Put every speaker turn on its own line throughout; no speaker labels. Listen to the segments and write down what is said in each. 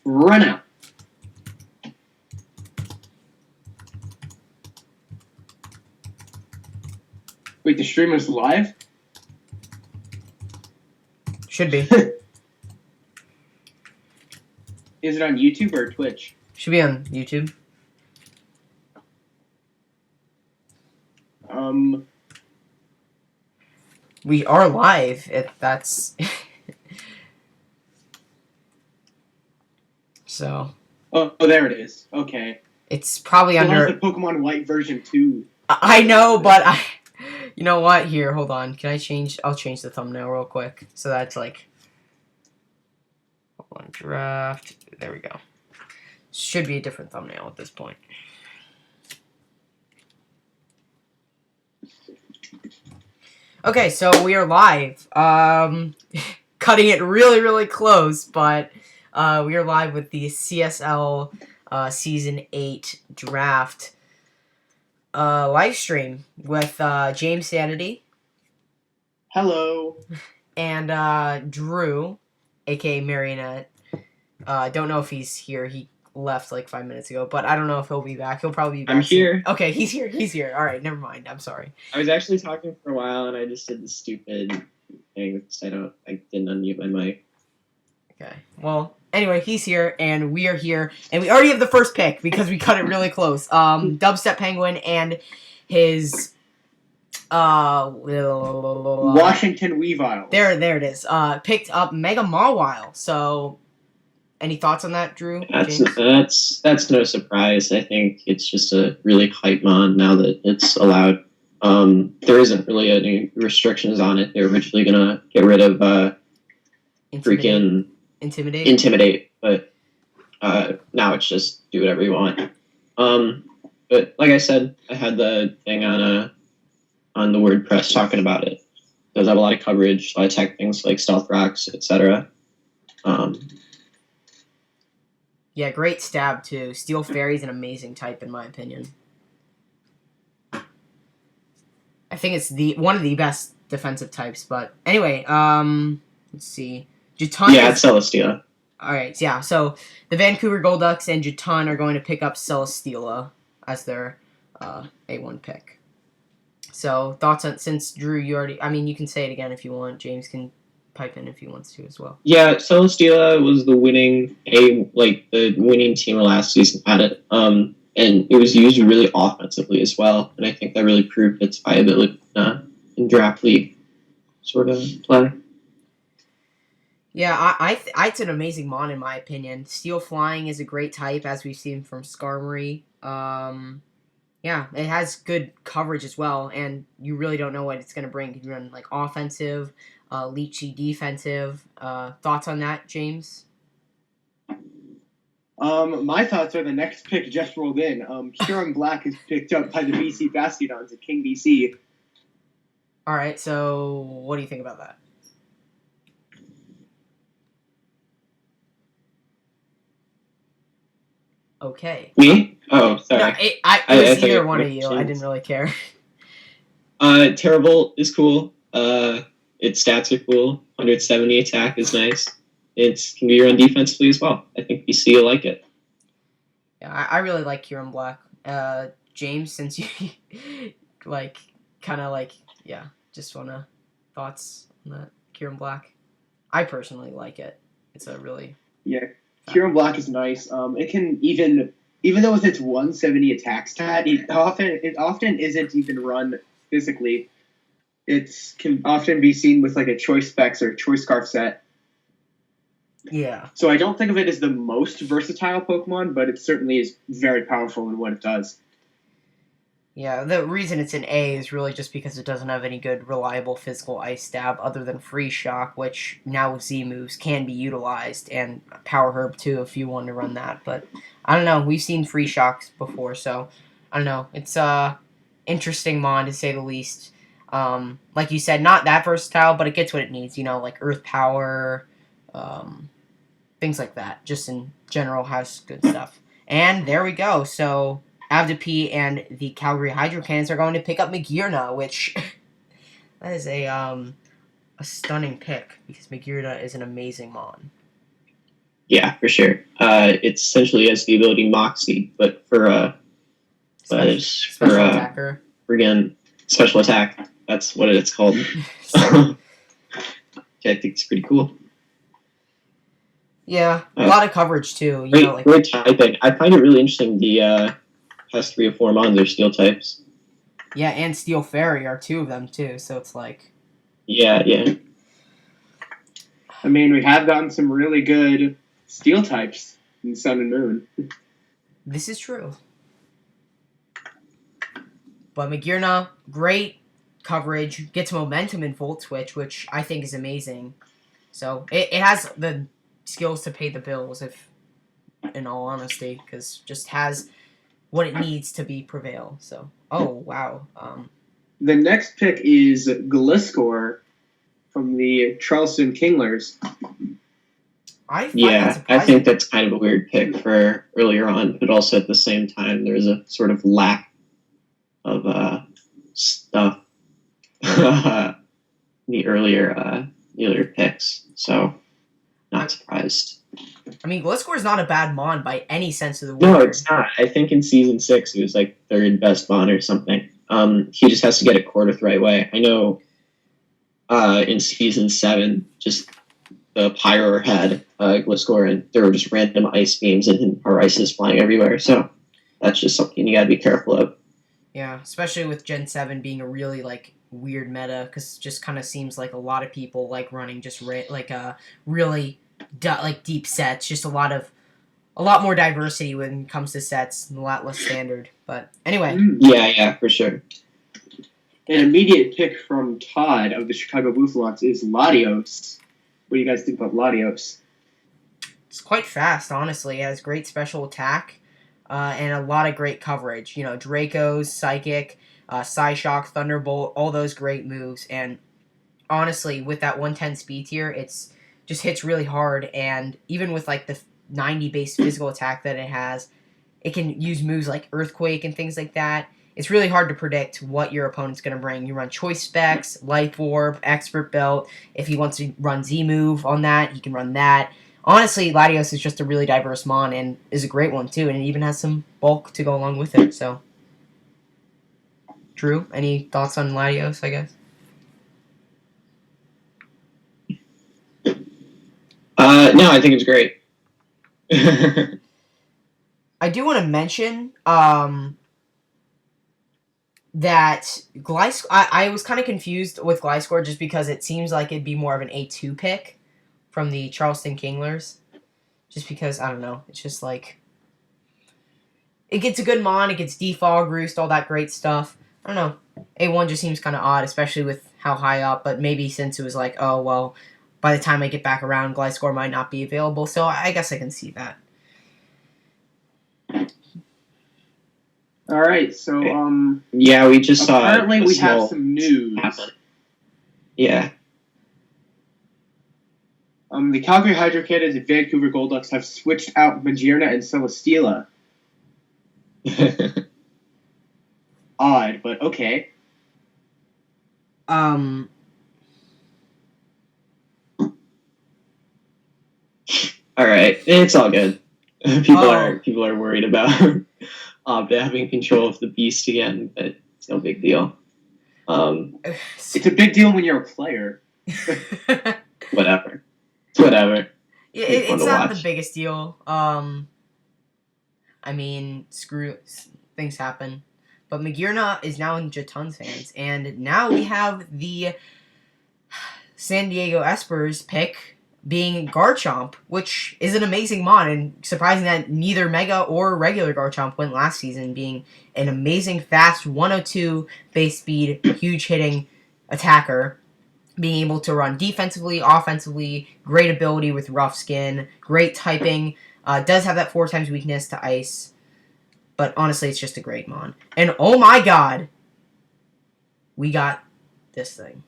run out. Wait, the stream is live?
Should be.
Is it on YouTube or Twitch?
Should be on YouTube. We are live, if that's... So...
Oh, there it is. Okay.
It's probably
Still
under...
has the Pokemon White version 2.
I know, but I... You know what? Here, hold on. Can I change... I'll change the thumbnail real quick. So that's like... Hold on, draft. There we go. Should be a different thumbnail at this point. Okay, so we are live. Cutting it really, really close, but we are live with the CSL Season 8 draft live stream with James Sanity.
Hello.
And Drew, aka Marionette. Don't know if he's here. He left like 5 minutes ago, but I don't know if he'll be back. He'll probably be back.
I'm here.
Okay, he's here. He's here. All right, never mind. I'm sorry.
I was actually talking for a while, and I just did the stupid thing. I didn't unmute my mic.
Okay. Well, anyway, he's here, and we are here, and we already have the first pick because we cut it really close. Dubstep Penguin and his
Washington Weavile.
There it is. Picked up Mega Mawile. So, any thoughts on that, Drew?
That's no surprise. I think it's just a really hype mon now that it's allowed. There isn't really any restrictions on it. They're originally gonna get rid of freaking intimidate, but now it's just do whatever you want. But like I said, I had the thing on the WordPress talking about it. It does have a lot of coverage, a lot of tech things like stealth rocks, etc.
Yeah, great stab too. Steel Fairy's an amazing type in my opinion. I think it's one of the best defensive types, but anyway, let's see. Jatun.
Yeah, it's Celesteela.
Alright, yeah, so the Vancouver Golducks and Jatun are going to pick up Celesteela as their A1 pick. So, thoughts on, since Drew, you already, I mean, you can say it again if you want. James can pipe in if he wants to as well.
Yeah, Celesteela was the winning team last season had it. And it was used really offensively as well. And I think that really proved its viability in draft league sort of play.
Yeah, it's an amazing mon in my opinion. Steel Flying is a great type, as we've seen from Skarmory. Yeah, it has good coverage as well, and you really don't know what it's going to bring. You can run like offensive, leechy defensive. Thoughts on that, James?
My thoughts are the next pick just rolled in. Huron Black is picked up by the BC Bastiodons at King BC.
All right, so what do you think about that? Okay.
Me? Oh, sorry.
No, it was either one of you. I didn't really care.
Terrible is cool. Its stats are cool. 170 attack is nice. It can be run defensively as well. I think BC will like it.
Yeah, I really like Huron Black. James, since you just wanna thoughts on that Huron Black? I personally like it. It's a really
Huron Black is nice. It can even though with its 170 attack stat, it often isn't even run physically. It can often be seen with like a Choice Specs or Choice Scarf set.
Yeah.
So I don't think of it as the most versatile Pokemon, but it certainly is very powerful in what it does.
Yeah, the reason it's an A is really just because it doesn't have any good, reliable physical Ice Stab other than Freeze Shock, which now with Z moves can be utilized, and Power Herb too if you want to run that. But I don't know, we've seen Freeze Shocks before, so I don't know. It's interesting mon to say the least. Like you said, not that versatile, but it gets what it needs. You know, like Earth Power, things like that. Just in general has good stuff. And there we go. So Avdip and the Calgary Hydro Cannons are going to pick up Magearna, which that is a stunning pick because Magearna is an amazing mon.
Yeah, for sure. It essentially has the ability Moxie, but for
special attacker.
Friggin' special attack. That's what it's called. I think it's pretty cool.
Yeah, a lot of coverage too.
Great typing. I find it really interesting. The past 3 or 4 mons are steel types.
Yeah, and Steel Fairy are 2 of them too. So it's like.
Yeah.
I mean, we have gotten some really good steel types in Sun and Moon.
This is true. But Magearna, great coverage, gets momentum in Volt Switch, which I think is amazing. So it has the skills to pay the bills, if, in all honesty, because just has what it needs to be prevail. So, oh wow.
The next pick is Gliscor from the Charleston Kinglers.
I
think that's kind of a weird pick for earlier on, but also at the same time, there's a sort of lack of stuff the earlier picks. So, not surprised.
I mean, Gliscor is not a bad mon by any sense of the word.
No, it's not. I think in Season 6, he was like 3rd best mon or something. He just has to get it quartered the right way. I know in Season 7, just the Pyro had Gliscor, and there were just random ice beams and Ices flying everywhere. So that's just something you gotta be careful of.
Yeah, especially with Gen 7 being a really like weird meta, because it just kind of seems like a lot of people like running just really deep sets. Just a lot more diversity when it comes to sets, and a lot less standard. But anyway.
Yeah, for sure.
An immediate pick from Todd of the Chicago Buffalots is Latios. What do you guys think about Latios?
It's quite fast, honestly. It has great special attack and a lot of great coverage. You know, Dracos, Psychic, Psyshock, Thunderbolt, all those great moves. And honestly, with that 110 speed tier, it's just hits really hard. And even with like the 90 base physical attack that it has, it can use moves like Earthquake and things like that. It's really hard to predict what your opponent's going to bring. You run Choice Specs, Life Orb, Expert Belt. If he wants to run Z-Move on that, he can run that. Honestly, Latios is just a really diverse mon and is a great one too, and it even has some bulk to go along with it. So, Drew, any thoughts on Latios, I guess?
No, I think it's great.
I do want to mention that Gliscor. I was kind of confused with Gliscor just because it seems like it'd be more of an A2 pick from the Charleston Kinglers. Just because, I don't know, it's just like, it gets a good mon, it gets defog, roost, all that great stuff. I don't know, A1 just seems kind of odd, especially with how high up, but maybe since it was like, oh, well, by the time I get back around, Gliscor might not be available, so I guess I can see that.
All right, so
yeah, we just saw.
Apparently, we have some news.
Happen. Yeah.
The Calgary Hydro Cannons and Vancouver Golducks have switched out Magearna and Celesteela. Odd, but okay.
All right, it's all good. People are worried about Obda having control of the beast again, but it's no big deal.
It's a big deal when you're a player.
Whatever.
Yeah, it's not the biggest deal. I mean, things happen. But Magearna is now in Jatun's hands, and now we have the San Diego Espers pick being Garchomp, which is an amazing mon, and surprising that neither Mega or regular Garchomp went last season, being an amazing, fast, 102 base speed, huge hitting attacker, being able to run defensively, offensively, great ability with rough skin, great typing, does have that 4 times weakness to ice, but honestly, it's just a great mon. And oh my god, we got this thing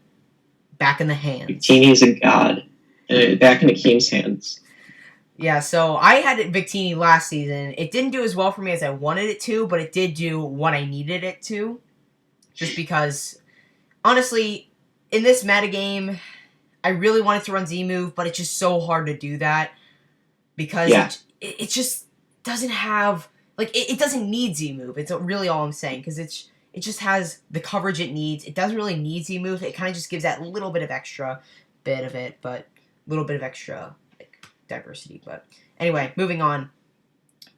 back in the hands.
Victini's a god. Back in the King's hands.
Yeah, so I had Victini last season. It didn't do as well for me as I wanted it to, but it did do what I needed it to. Just because, honestly, in this metagame, I really wanted to run Z-Move, but it's just so hard to do that. because it just doesn't have, like, it doesn't need Z move. It's really all I'm saying, because it just has the coverage it needs. It doesn't really need Z move. It kind of just gives that little bit of extra bit of it, but little bit of extra like diversity. But anyway, moving on.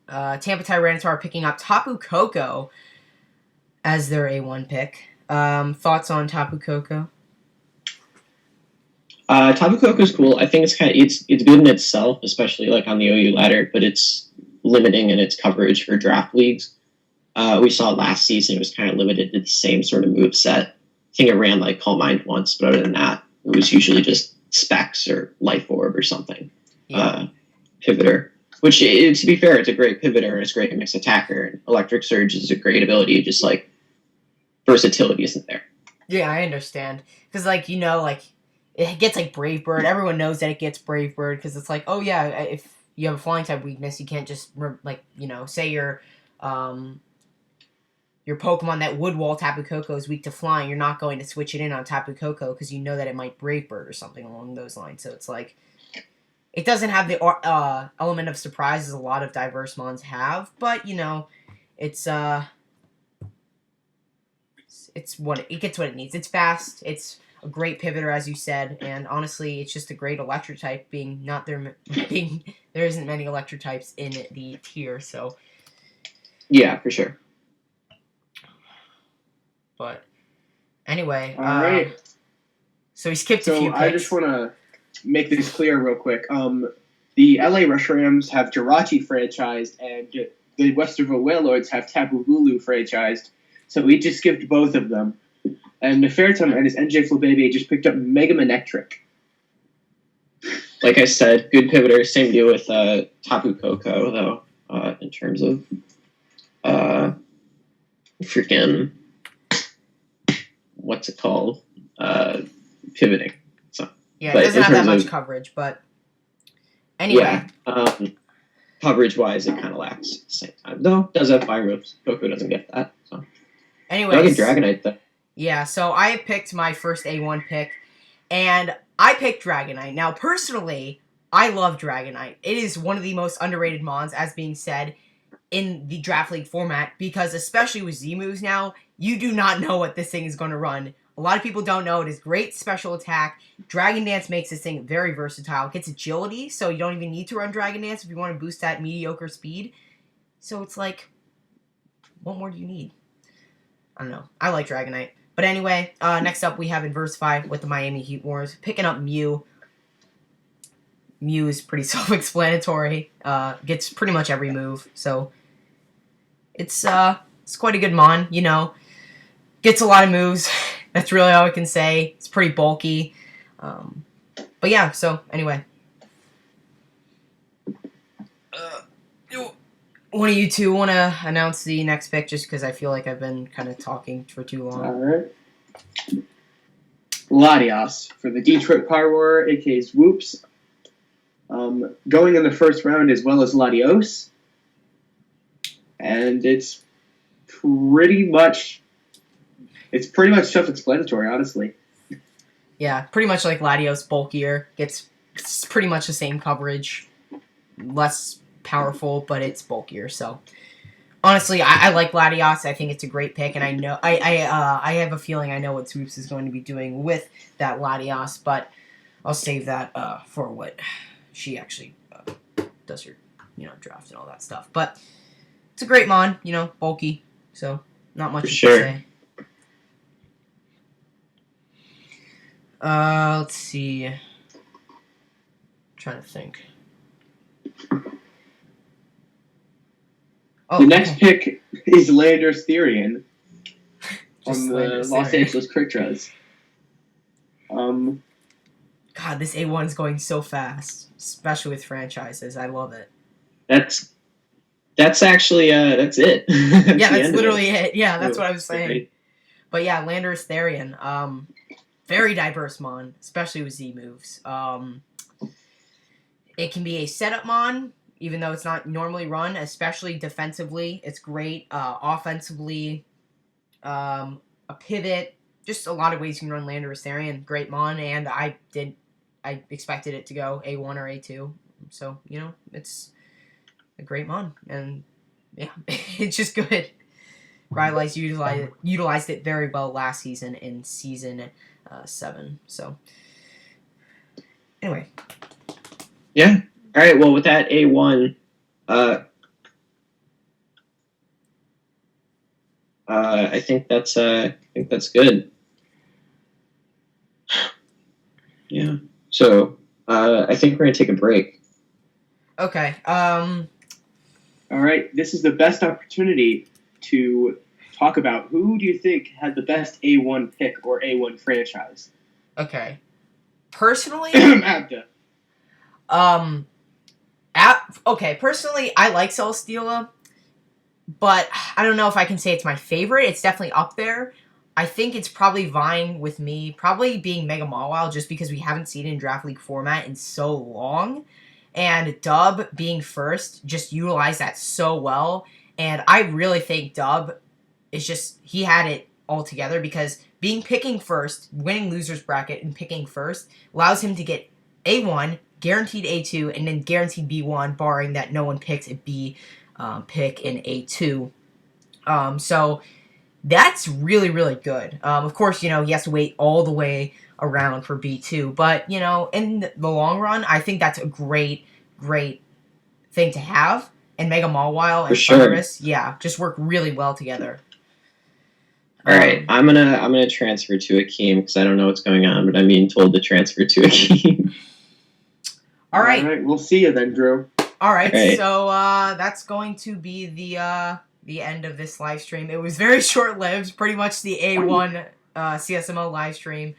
Tampa Tyranitar picking up Tapu Koko as their A1 pick. Thoughts on Tapu Koko?
Tapu Koko is cool. I think it's good in itself, especially like on the OU ladder, but it's limiting in its coverage for draft leagues. We saw last season it was kind of limited to the same sort of move set. I think it ran like Calm Mind once, but other than that, it was usually just Specs or Life Orb or something. Yeah. Pivoter. Which, to be fair, it's a great pivoter and it's a great mixed attacker. And Electric Surge is a great ability, just like versatility isn't there.
Yeah, I understand. Because, like, you know, like, it gets like Brave Bird. Everyone knows that it gets Brave Bird because it's like, oh yeah, if you have a flying type weakness, you can't just, like, you know, say your Pokemon that would wall Tapu Koko is weak to flying, you're not going to switch it in on Tapu Koko because you know that it might Brave Bird or something along those lines. So it's like, it doesn't have the element of surprise as a lot of diverse mons have, but, you know, it's what it gets what it needs. It's fast. It's a great pivoter, as you said, and honestly, it's just a great electric type. There isn't many electric types in the tier, so
yeah, for sure.
But anyway,
all right.
So we skipped a few picks.
I just want to make this clear real quick. The LA Rush Rams have Jirachi franchised, and the Westerville Whalelords have Tapu Bulu franchised. So we just skipped both of them. And Nefertum and his NJ Flabébé just picked up Mega Manectric.
Like I said, good pivoter. Same deal with Tapu Koko, though, in terms of freaking, what's it called? Pivoting. So,
yeah, it doesn't have that much coverage, but anyway.
Yeah, coverage-wise, it kind of lacks at the same time. Though, it does have fire moves. Koko doesn't get that. So.
Anyway.
I'll get Dragonite, though.
Yeah, so I picked my first A1 pick, and I picked Dragonite. Now, personally, I love Dragonite. It is one of the most underrated mons, as being said, in the Draft League format, because especially with Z-moves now, you do not know what this thing is going to run. A lot of people don't know. It is great special attack. Dragon Dance makes this thing very versatile. It gets agility, so you don't even need to run Dragon Dance if you want to boost that mediocre speed. So it's like, what more do you need? I don't know. I like Dragonite. But anyway, next up we have Adversify with the Miami Heat Wars. Picking up Mew. Mew is pretty self-explanatory. Gets pretty much every move. So it's quite a good mon, you know. Gets a lot of moves. That's really all I can say. It's pretty bulky. But yeah, so anyway. One of you two want to announce the next pick, just because I feel like I've been kind of talking for too long.
All right. Latios for the Detroit Power Roar, a.k.a. Swoops. Going in the first round as well as Latios. And it's pretty much self-explanatory, honestly.
Yeah, pretty much like Latios, bulkier. Gets pretty much the same coverage. Less powerful, but it's bulkier. So honestly, I like Latios. I think it's a great pick, and I know I have a feeling I know what Swoops is going to be doing with that Latios, but I'll save that for what she actually does her, draft and all that stuff. But it's a great mon, bulky, so not much to say. Let's see. I'm trying to think.
The next pick is Landorus Therian on the Los Angeles Critras.
God, this A1 is going so fast, especially with franchises. I love it.
That's actually that's it.
Yeah, that's literally it. Yeah, that's what I was saying.
Great.
But yeah, Landorus Therian, very diverse mon, especially with Z moves. It can be a setup mon, even though it's not normally run, especially defensively. It's great. Offensively, a pivot. Just a lot of ways you can run Landorus Therian. Great mon, and I expected it to go A1 or A2. So, you know, it's a great mon, and yeah, it's just good. Rylai's utilized it very well last season in Season 7. So, anyway.
Yeah. All right. Well, with that A1, I think that's good. Yeah. So I think we're gonna take a break.
Okay.
All right. This is the best opportunity to talk about who do you think had the best A1 pick or A1 franchise.
Okay. Personally,
Abda.
Personally, I like Celesteela, but I don't know if I can say it's my favorite. It's definitely up there. I think it's probably vying with me, probably being Mega Mawile, just because we haven't seen it in Draft League format in so long. And Dub being first just utilized that so well. And I really think Dub is just, he had it all together, because picking first, winning loser's bracket and picking first allows him to get A1, guaranteed A2, and then guaranteed B1, barring that no one picks a B pick in A2. So that's really, really good. Of course, you know, he has to wait all the way around for B2, but, you know, in the long run, I think that's a great thing to have. And Mega Mawile and Thunderous, yeah, just work really well together.
All right, I'm gonna transfer to Akeem because I don't know what's going on, but I'm being told to transfer to Akeem.
All right,
we'll see you then, Drew.
All right. So that's going to be the end of this live stream. It was very short-lived, pretty much the A1 CSMO live stream.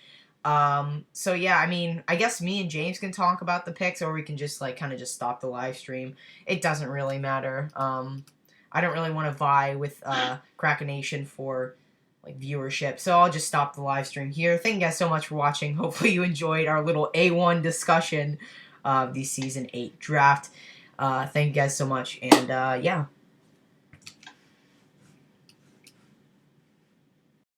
So yeah, I mean, I guess me and James can talk about the picks, or we can just like kind of just stop the live stream. It doesn't really matter. I don't really want to vie with Kraken Nation for like viewership, so I'll just stop the live stream here. Thank you guys so much for watching. Hopefully you enjoyed our little A1 discussion of the Season 8 draft. Thank you guys so much, and yeah.